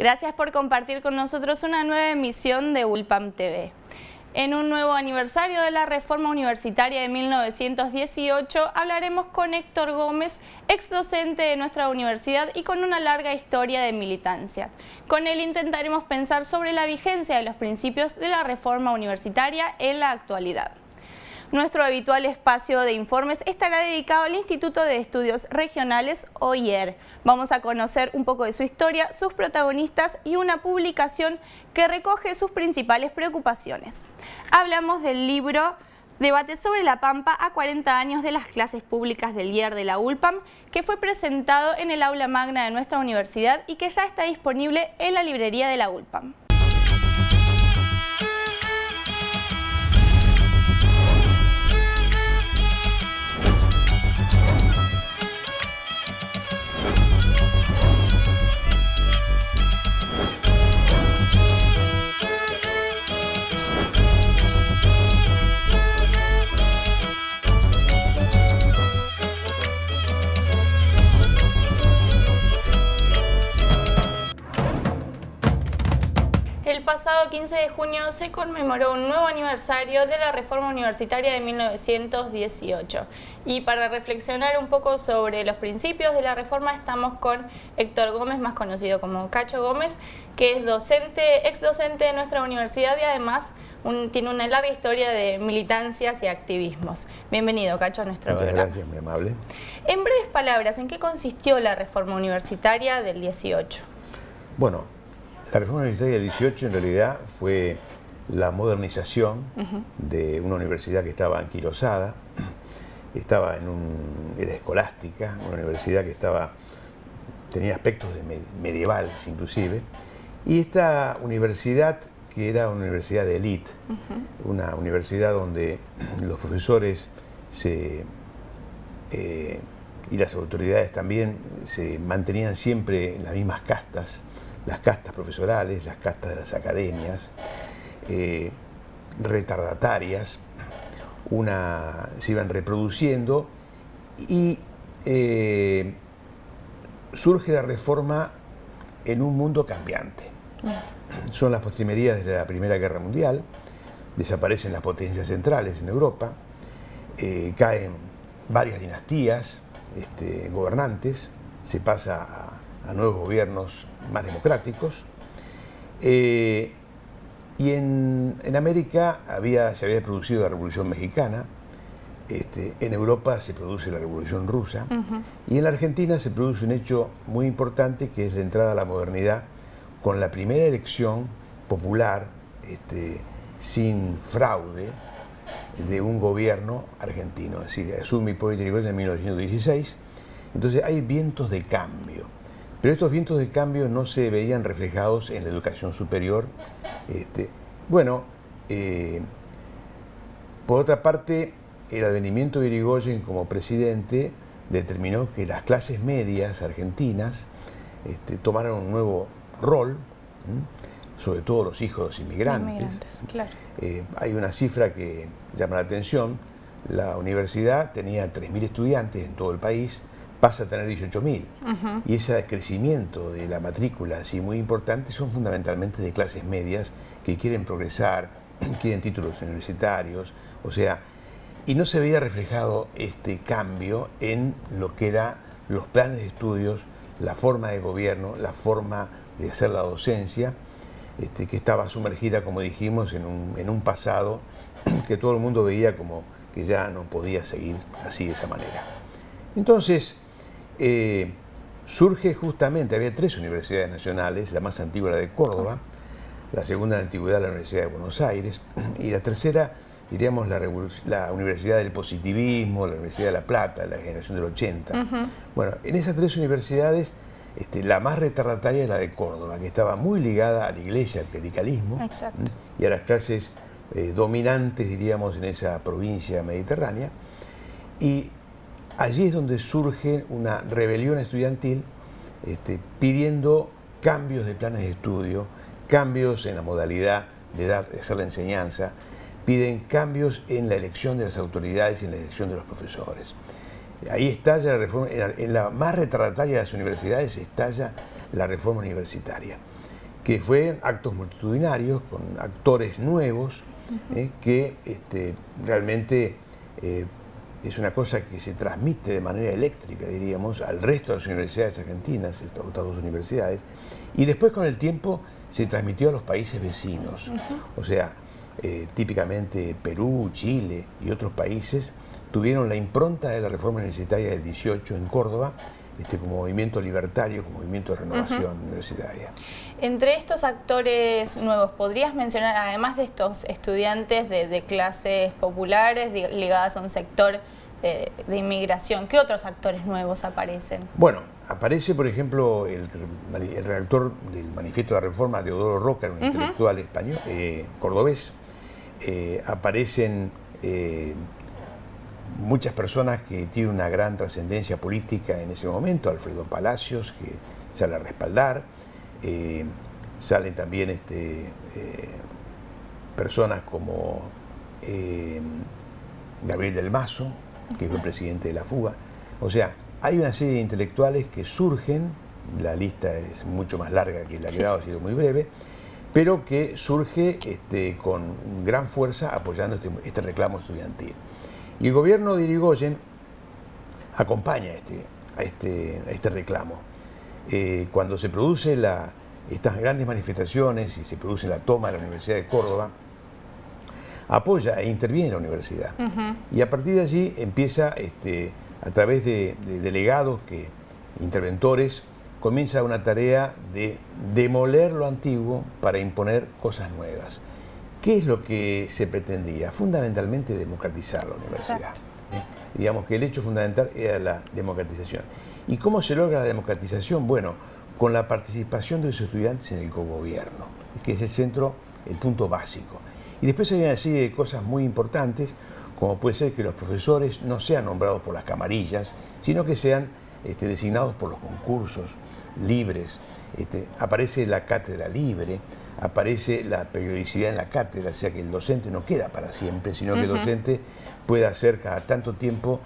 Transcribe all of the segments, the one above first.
Gracias por compartir con nosotros una nueva emisión de ULPAM TV. En un nuevo aniversario de la reforma universitaria de 1918 hablaremos con Héctor Gómez, ex docente de nuestra universidad y con una larga historia de militancia. Con él intentaremos pensar sobre la vigencia de los principios de la reforma universitaria en la actualidad. Nuestro habitual espacio de informes estará dedicado al Instituto de Estudios Regionales, OIER. Vamos a conocer un poco de su historia, sus protagonistas y una publicación que recoge sus principales preocupaciones. Hablamos del libro Debate sobre la Pampa a 40 años de las clases públicas del IER de la ULPAM, que fue presentado en el aula magna de nuestra universidad y que ya está disponible en la librería de la ULPAM. El pasado 15 de junio se conmemoró un nuevo aniversario de la reforma universitaria de 1918 y para reflexionar un poco sobre los principios de la reforma estamos con Héctor Gómez, más conocido como Cacho Gómez, que es docente, ex docente de nuestra universidad y además tiene una larga historia de militancias y activismos. Bienvenido, Cacho, a nuestro programa. Gracias, muy amable. En breves palabras, ¿en qué consistió la reforma universitaria del 18? Bueno, la reforma universitaria del 18 en realidad fue la modernización de una universidad que estaba anquilosada, era escolástica, una universidad que tenía aspectos medievales inclusive, y esta universidad que era una universidad de élite, una universidad donde los profesores y las autoridades también se mantenían siempre en las mismas castas, las castas profesorales, las castas de las academias, retardatarias, se iban reproduciendo y surge la reforma en un mundo cambiante. Son las postrimerías de la Primera Guerra Mundial, desaparecen las potencias centrales en Europa, caen varias dinastías gobernantes, se pasa a nuevos gobiernos más democráticos, y en América se había producido la Revolución Mexicana, en Europa se produce la Revolución Rusa, y en la Argentina se produce un hecho muy importante que es la entrada a la modernidad con la primera elección popular sin fraude de un gobierno argentino, es decir, asume Hipólito Yrigoyen en 1916. Entonces hay vientos de cambio. Pero estos vientos de cambio no se veían reflejados en la educación superior. Por otra parte, el advenimiento de Yrigoyen como presidente determinó que las clases medias argentinas tomaron un nuevo rol, sobre todo los hijos de los inmigrantes. Claro. Hay una cifra que llama la atención: la universidad tenía 3.000 estudiantes en todo el país, pasa a tener 18.000. Y ese crecimiento de la matrícula, así muy importante, son fundamentalmente de clases medias que quieren progresar, quieren títulos universitarios, y no se veía reflejado este cambio en lo que eran los planes de estudios, la forma de gobierno, la forma de hacer la docencia, que estaba sumergida, como dijimos, en un pasado que todo el mundo veía como que ya no podía seguir así de esa manera. Entonces, surge justamente, había 3 universidades nacionales, la más antigua la de Córdoba, la segunda de antigüedad la Universidad de Buenos Aires, y la tercera, diríamos, la Universidad del Positivismo, la Universidad de La Plata, la generación del 80. Bueno, en esas 3 universidades, la más retardataria es la de Córdoba, que estaba muy ligada a la iglesia, al clericalismo, y a las clases dominantes, diríamos, en esa provincia mediterránea. Y allí es donde surge una rebelión estudiantil pidiendo cambios de planes de estudio, cambios en la modalidad de hacer la enseñanza, piden cambios en la elección de las autoridades y en la elección de los profesores. Ahí estalla la reforma, en la más retardataria de las universidades estalla la reforma universitaria. que fue actos multitudinarios con actores nuevos, que realmente es una cosa que se transmite de manera eléctrica, diríamos, al resto de las universidades argentinas, estas dos universidades, y después con el tiempo se transmitió a los países vecinos. O sea, típicamente Perú, Chile y otros países tuvieron la impronta de la reforma universitaria del 18 en Córdoba, como movimiento libertario, como movimiento de renovación universitaria. Entre estos actores nuevos, ¿podrías mencionar, además de estos estudiantes de clases populares ligadas a un sector de inmigración, qué otros actores nuevos aparecen? Bueno, aparece, por ejemplo, el redactor del Manifiesto de la Reforma, Deodoro Roca, un intelectual español, cordobés. Aparecen muchas personas que tienen una gran trascendencia política en ese momento, Alfredo Palacios, que sale a respaldar, salen también personas como Gabriel del Mazo, que fue presidente de la FUBA. O sea, hay una serie de intelectuales que surgen, la lista es mucho más larga que la que he dado, ha sido muy breve, pero que surge con gran fuerza apoyando este reclamo estudiantil. Y el gobierno de Irigoyen acompaña a este reclamo. Cuando se producen estas grandes manifestaciones y se produce la toma de la Universidad de Córdoba, apoya e interviene en la universidad. Y a partir de allí empieza, a través de delegados, interventores, comienza una tarea de demoler lo antiguo para imponer cosas nuevas. ¿Qué es lo que se pretendía? Fundamentalmente democratizar la universidad. Digamos que el hecho fundamental era la democratización. ¿Y cómo se logra la democratización? Bueno, con la participación de los estudiantes en el cogobierno, que es el centro, el punto básico. Y después hay una serie de cosas muy importantes, como puede ser que los profesores no sean nombrados por las camarillas, sino que sean designados por los concursos libres. Aparece la cátedra libre, aparece la periodicidad en la cátedra, o sea que el docente no queda para siempre, sino que el docente puede hacer cada tanto tiempo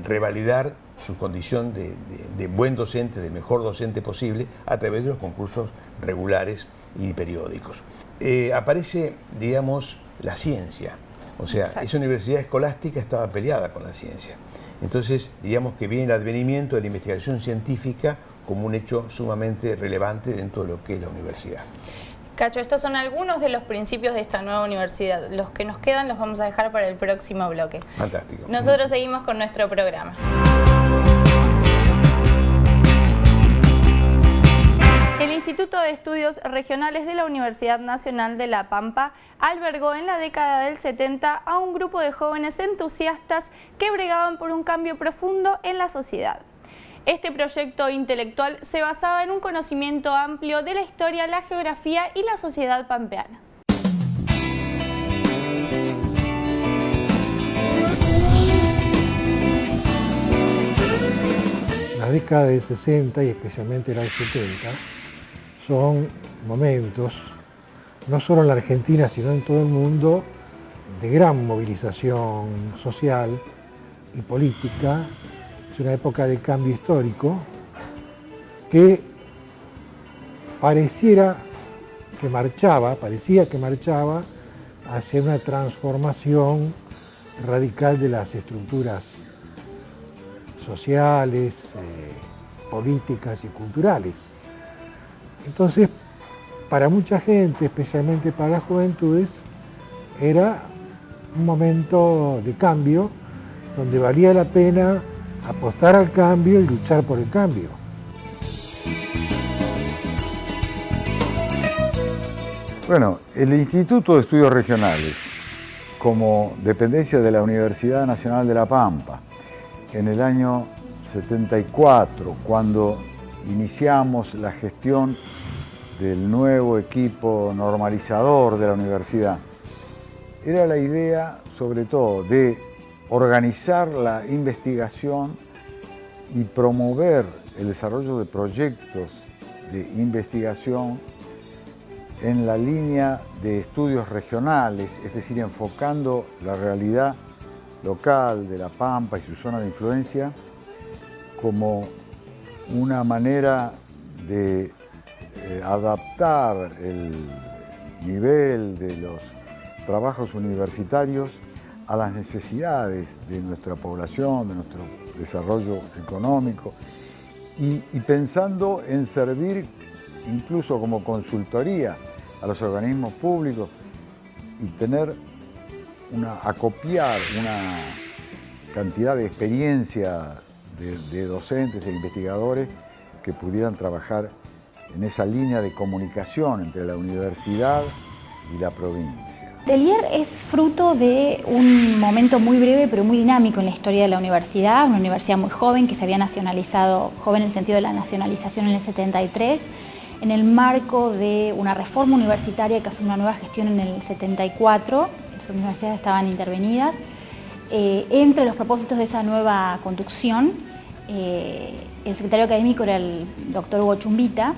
revalidar su condición de buen docente, de mejor docente posible, a través de los concursos regulares y periódicos. Aparece, digamos, la ciencia, o sea, esa universidad escolástica estaba peleada con la ciencia. Entonces, digamos que viene el advenimiento de la investigación científica como un hecho sumamente relevante dentro de lo que es la universidad. Cacho, estos son algunos de los principios de esta nueva universidad. Los que nos quedan los vamos a dejar para el próximo bloque. Fantástico. Nosotros seguimos con nuestro programa. El Instituto de Estudios Regionales de la Universidad Nacional de La Pampa albergó en la década del 70 a un grupo de jóvenes entusiastas que bregaban por un cambio profundo en la sociedad. Este proyecto intelectual se basaba en un conocimiento amplio de la historia, la geografía y la sociedad pampeana. La década del 60 y especialmente la del 70 son momentos, no solo en la Argentina, sino en todo el mundo, de gran movilización social y política. Es una época de cambio histórico que parecía que marchaba hacia una transformación radical de las estructuras sociales, políticas y culturales. Entonces, para mucha gente, especialmente para las juventudes, era un momento de cambio donde valía la pena apostar al cambio y luchar por el cambio. Bueno, el Instituto de Estudios Regionales, como dependencia de la Universidad Nacional de La Pampa, en el año 74, cuando iniciamos la gestión del nuevo equipo normalizador de la universidad, era la idea, sobre todo, de organizar la investigación y promover el desarrollo de proyectos de investigación en la línea de estudios regionales, es decir, enfocando la realidad local de La Pampa y su zona de influencia como una manera de adaptar el nivel de los trabajos universitarios a las necesidades de nuestra población, de nuestro desarrollo económico y pensando en servir incluso como consultoría a los organismos públicos y acopiar una cantidad de experiencia de docentes e investigadores que pudieran trabajar en esa línea de comunicación entre la universidad y la provincia. Atelier es fruto de un momento muy breve pero muy dinámico en la historia de la universidad, una universidad muy joven que se había nacionalizado, joven en el sentido de la nacionalización en el 73, en el marco de una reforma universitaria que hace una nueva gestión en el 74, las universidades estaban intervenidas. Entre los propósitos de esa nueva conducción, el secretario académico era el doctor Hugo Chumbita,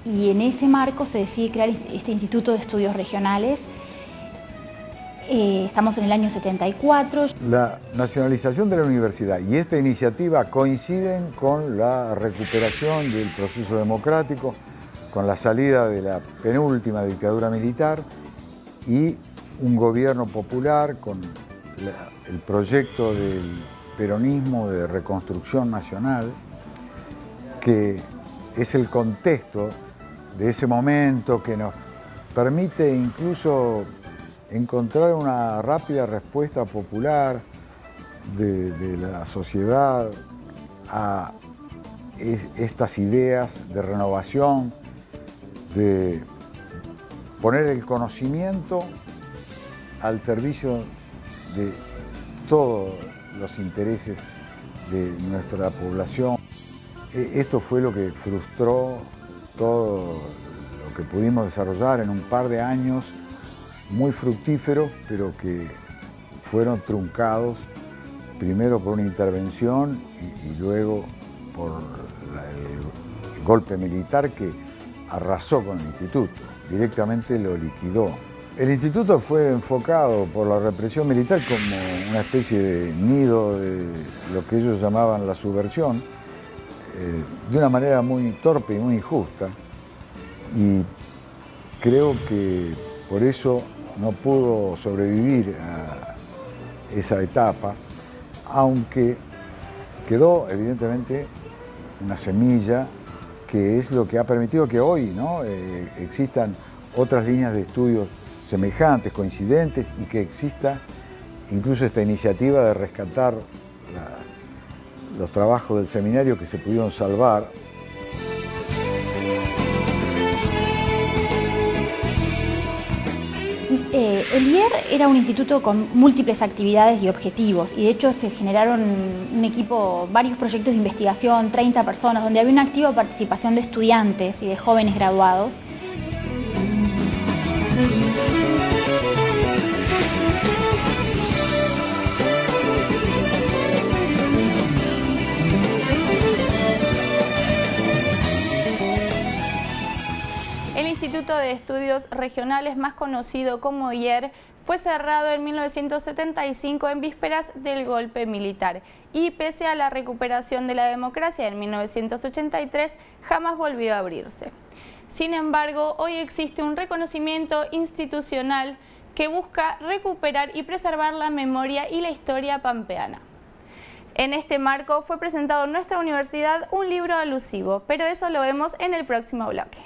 y en ese marco se decide crear este Instituto de Estudios Regionales. Estamos en el año 74. La nacionalización de la universidad y esta iniciativa coinciden con la recuperación del proceso democrático, con la salida de la penúltima dictadura militar y un gobierno popular con el proyecto del peronismo de reconstrucción nacional, que es el contexto de ese momento que nos permite incluso encontrar una rápida respuesta popular de la sociedad a estas ideas de renovación, de poner el conocimiento al servicio de todos los intereses de nuestra población. Esto fue lo que frustró todo lo que pudimos desarrollar en un par de años muy fructíferos, pero que fueron truncados primero por una intervención y luego por el golpe militar que arrasó con el instituto, directamente lo liquidó. El instituto fue enfocado por la represión militar como una especie de nido de lo que ellos llamaban la subversión, de una manera muy torpe y muy injusta, y creo que por eso no pudo sobrevivir a esa etapa, aunque quedó evidentemente una semilla que es lo que ha permitido que hoy, ¿no?, existan otras líneas de estudios semejantes, coincidentes, y que exista incluso esta iniciativa de rescatar los trabajos del seminario que se pudieron salvar. El IER era un instituto con múltiples actividades y objetivos, y de hecho se generaron un equipo, varios proyectos de investigación, 30 personas, donde había una activa participación de estudiantes y de jóvenes graduados. El Instituto de Estudios Regionales, más conocido como IER, fue cerrado en 1975 en vísperas del golpe militar y pese a la recuperación de la democracia en 1983 jamás volvió a abrirse. Sin embargo, hoy existe un reconocimiento institucional que busca recuperar y preservar la memoria y la historia pampeana. En este marco fue presentado en nuestra universidad un libro alusivo, pero eso lo vemos en el próximo bloque.